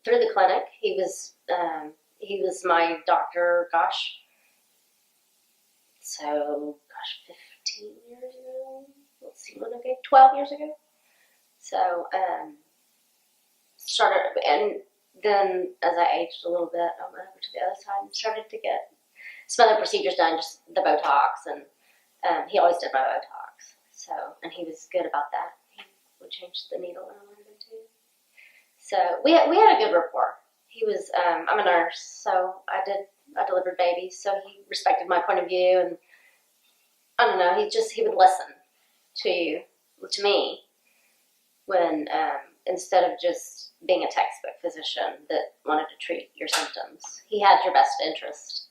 through the clinic. He was my doctor, so 15 years ago. Let's see, when I gave 12 years ago. So started, and then as I aged a little bit, I went over to the other side and started to get some other procedures done, just the Botox, and he always did my Botox. So, and he was good about that. He would change the needle when I wanted him to. So we had a good rapport. He was, I'm a nurse, so I delivered babies, so he respected my point of view, and I don't know, he would listen to me when, instead of just being a textbook physician that wanted to treat your symptoms. He had your best interest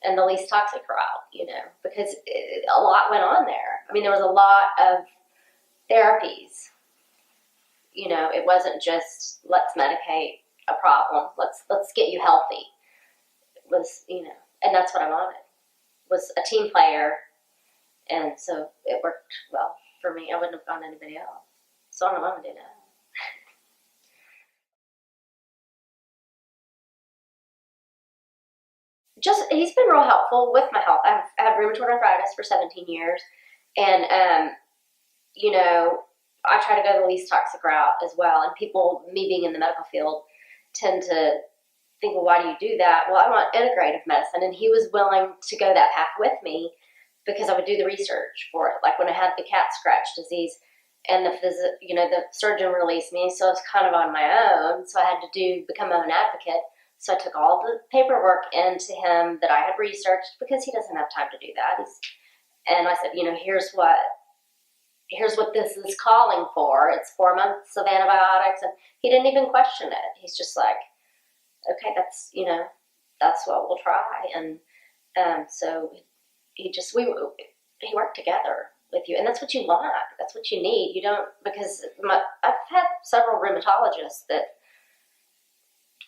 and the least toxic route, because a lot went on there. I mean, there was a lot of therapies. It wasn't just let's medicate a problem. Let's get you healthy. It was, and that's what I wanted. Was a team player, and so it worked well for me. I wouldn't have gone anybody else. So I don't know what I'm gonna do now. He's been real helpful with my health. I've had rheumatoid arthritis for 17 years, and I try to go the least toxic route as well. And people, me being in the medical field, tend to think, well, why do you do that? Well, I want integrative medicine, and he was willing to go that path with me because I would do the research for it. Like when I had the cat scratch disease, and the surgeon released me, so I was kind of on my own. So I had to become my own advocate. So I took all the paperwork into him that I had researched because he doesn't have time to do that. And I said, here's what this is calling for. It's 4 months of antibiotics, and he didn't even question it. He's just like, okay, that's what we'll try. And so he worked together with you, and that's what you want. That's what you need. You don't, because I've had several rheumatologists that,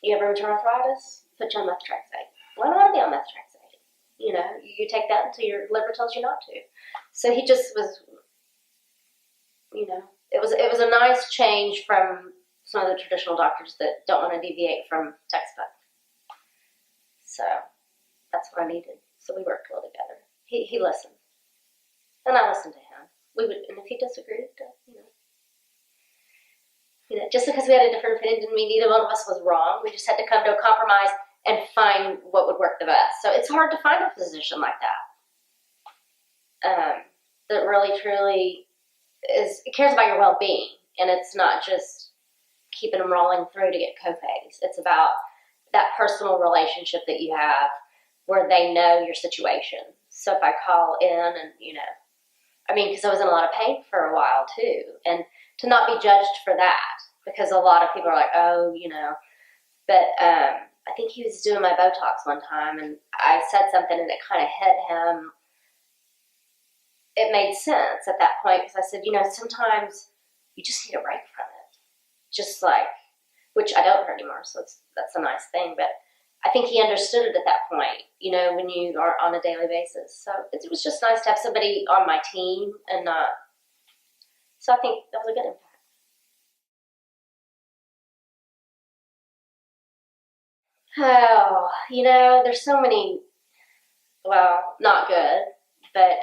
you have rheumatoid arthritis, put you on methotrexate. Why not be on methotrexate? You take that until your liver tells you not to. So he just was, it was a nice change from some of the traditional doctors that don't want to deviate from textbook. So that's what I needed. So we worked well together. He listened, and I listened to him. And if he disagreed, just because we had a different opinion didn't mean either one of us was wrong. We just had to come to a compromise and find what would work the best. So it's hard to find a physician like that, that really, truly cares about your well-being, and it's not just keeping them rolling through to get co-pays. It's about that personal relationship that you have where they know your situation. So if I call in and, because I was in a lot of pain for a while too, and to not be judged for that, because a lot of people are like, oh, but I think he was doing my Botox one time, and I said something and it kind of hit him. It made sense at that point, because I said, sometimes you just need a break from it. Just like, which I don't hurt anymore, so that's a nice thing, but I think he understood it at that point, when you are on a daily basis. So it was just nice to have somebody on my team and not, so I think that was a good impact. Oh, there's so many, well, not good, but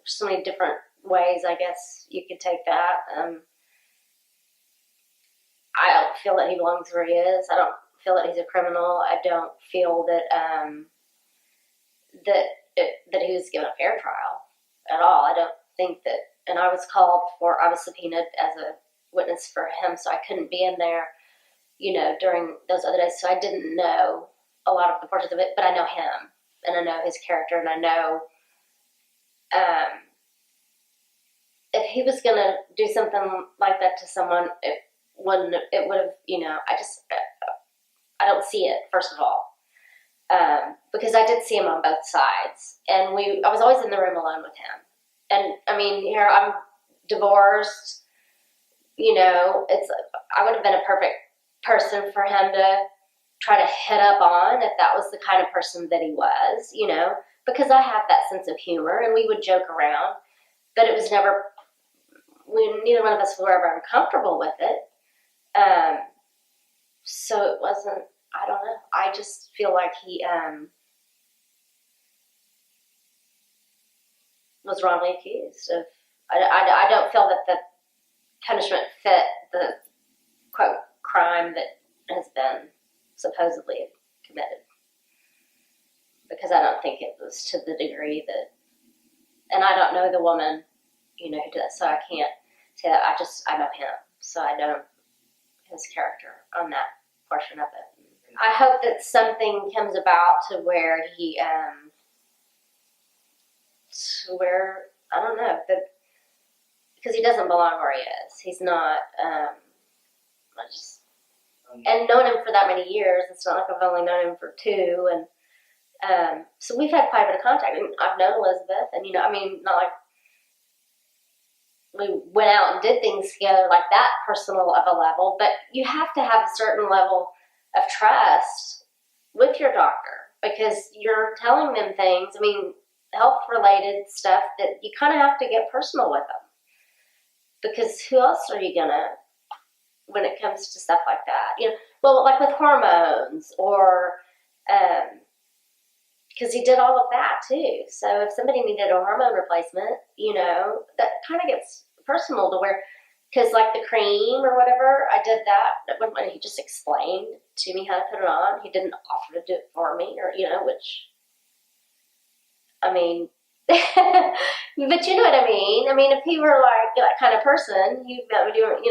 so many different ways, I guess you could take that. I don't feel that he belongs where he is. I don't feel that he's a criminal. I don't feel that that he was given a fair trial at all. I don't think that, and I was subpoenaed as a witness for him, so I couldn't be in there, during those other days. So I didn't know a lot of the portions of it, but I know him, and I know his character, and I know if he was going to do something like that to someone, it would have, I don't see it, first of all, because I did see him on both sides, and I was always in the room alone with him. And here I'm divorced, I would have been a perfect person for him to try to hit up on if that was the kind of person that he was, because I have that sense of humor, and we would joke around, but it was neither one of us were ever uncomfortable with it. So it wasn't, I don't know. I just feel like he was wrongly accused of, I don't feel that the punishment fit the, quote, crime that has been supposedly committed. Because I don't think it was to the degree that, and I don't know the woman, who did that, so I can't say that. I know him, so I know his character on that portion of it. I hope that something comes about to where he, I don't know, because he doesn't belong where he is. He's not, and known him for that many years, it's not like I've only known him for 2, and so we've had quite a bit of contact. I mean, I've known Elizabeth, and not like we went out and did things together like that personal of a level, but you have to have a certain level of trust with your doctor because you're telling them things, health related stuff that you kind of have to get personal with them, because who else are you gonna, when it comes to stuff like that, well, like with hormones or because he did all of that too. So if somebody needed a hormone replacement, that kind of gets personal to where, because like the cream or whatever, I did that when he just explained to me how to put it on. He didn't offer to do it for me, or which, but you know what I mean. If he were like that kind of person, he'd be doing,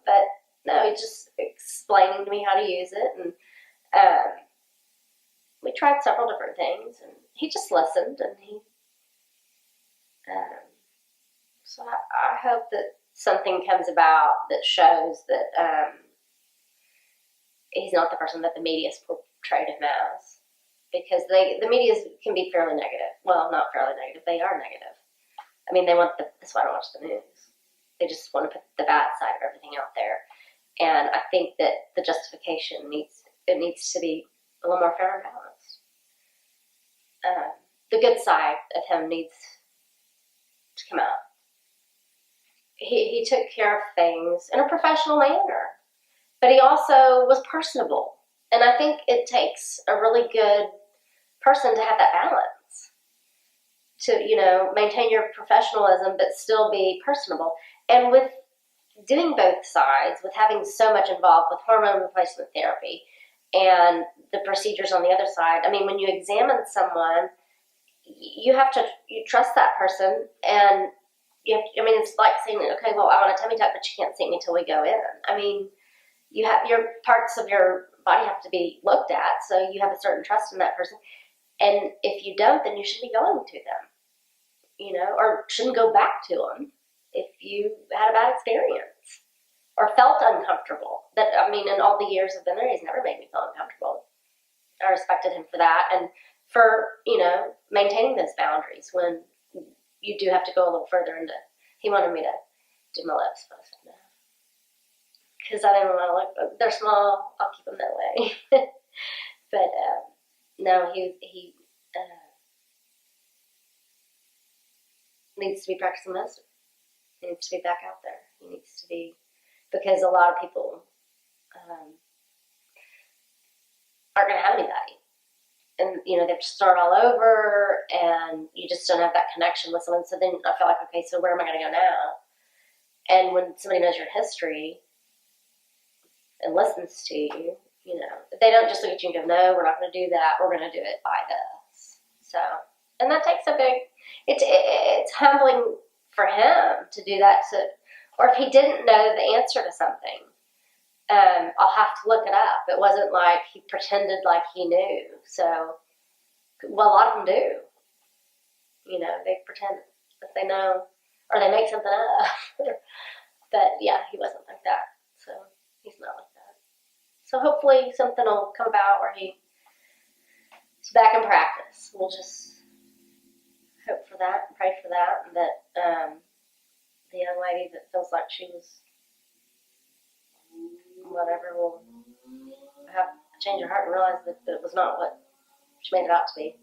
but no, he just explaining to me how to use it, and we tried several different things, and he just listened, and he. So I hope that something comes about that shows that he's not the person that the media's portrayed him as, because the media can be fairly negative. Well, not fairly negative; they are negative. They want that's why I don't watch the news. They just want to put the bad side of everything out there, and I think that the justification needs to be a little more fair and balanced. The good side of him needs to come out. He took care of things in a professional manner, but he also was personable. And I think it takes a really good person to have that balance, to, maintain your professionalism, but still be personable. And with doing both sides, with having so much involved with hormone replacement therapy and the procedures on the other side, when you examine someone, you trust that person, and it's like saying, okay, well, I want a tummy tuck, but you can't see me till we go in. You have your parts of your body have to be looked at, so you have a certain trust in that person. And if you don't, then you shouldn't be going to them, or shouldn't go back to them if you had a bad experience or felt uncomfortable. That in all the years I've been there, he's never made me feel uncomfortable. I respected him for that, and for, maintaining those boundaries when you do have to go a little further into. He wanted me to do my lips, but I said no. Because I didn't want to look, they're small, I'll keep them that way. But no, he needs to be practicing medicine. He needs to be back out there. He needs to be, because a lot of people aren't going to have anybody. And, they have to start all over, and you just don't have that connection with someone. So then I feel like, okay, so where am I going to go now? And when somebody knows your history and listens to you, they don't just look at you and go, no, we're not going to do that. We're going to do it by this. So, and that takes a big, it's humbling for him to do that. Or if he didn't know the answer to something, I'll have to look it up. It wasn't like he pretended like he knew. So, well, a lot of them do. They pretend that they know, or they make something up. But yeah, he wasn't like that. So he's not like that. So hopefully something will come about where he's back in practice. We'll just hope for that and pray for that, and that the young lady that feels like she was whatever will have change her heart and realize that it was not what she made it out to be.